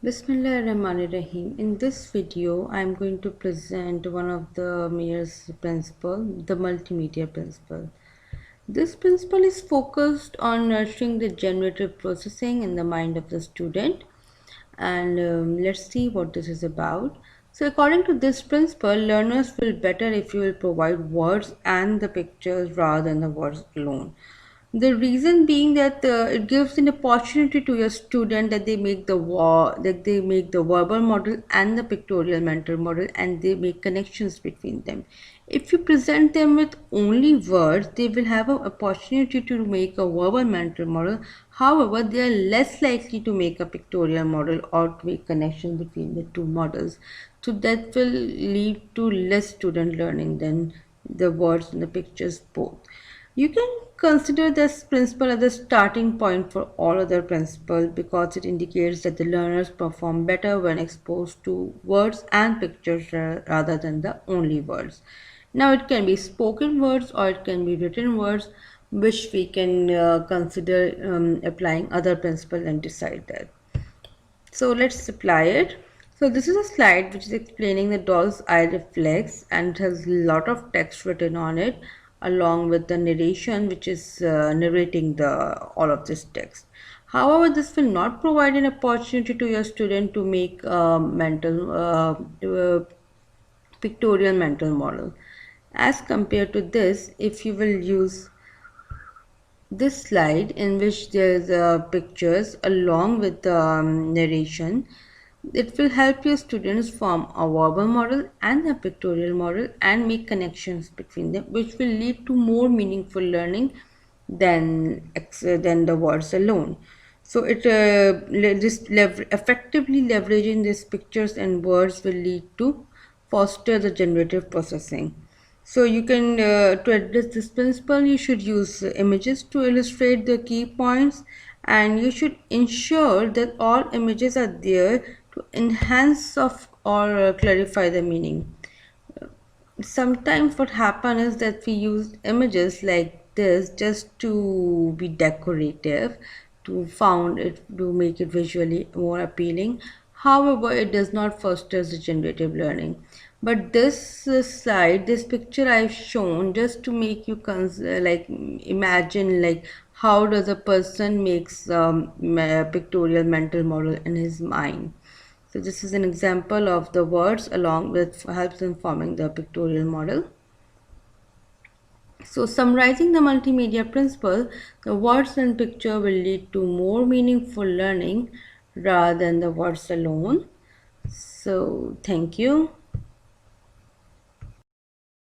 Bismillahirrahmanirrahim. In this video, I am going to present one of the Mayer's principle, the multimedia principle. This principle is focused on nurturing the generative processing in the mind of the student, and let's see what this is about. So, according to this principle, learners will better if you will provide words and the pictures rather than the words alone. The reason being that it gives an opportunity to your student that they make the verbal model and the pictorial mental model, and they make connections between them. If you present them with only words, they will have an opportunity to make a verbal mental model. However, they are less likely to make a pictorial model or to make connection between the two models. So that will lead to less student learning than the words and the pictures both. You can consider this principle as the starting point for all other principles because it indicates that the learners perform better when exposed to words and pictures rather than the only words. Now, it can be spoken words or it can be written words, which we can consider applying other principles and decide that. So let's apply it. So this is a slide which is explaining the doll's eye reflex, and it has a lot of text written on it along with the narration which is narrating the all of this text. However, this will not provide an opportunity to your student to make pictorial mental model. As compared to this, if you will use this slide in which there's pictures along with the narration, it will help your students form a verbal model and a pictorial model and make connections between them, which will lead to more meaningful learning than the words alone. So effectively leveraging these pictures and words will lead to foster the generative processing. So you can, to address this principle, you should use images to illustrate the key points, and you should ensure that all images are there to enhance of or clarify the meaning. Sometimes what happen is that we use images like this just to be decorative, to make it visually more appealing. However, it does not foster the generative learning. But this slide, this picture I've shown just to make you like imagine like how does a person makes pictorial mental model in his mind. So this is an example of the words along with helps in forming the pictorial model. So summarizing the multimedia principle, the words and picture will lead to more meaningful learning rather than the words alone. So thank you.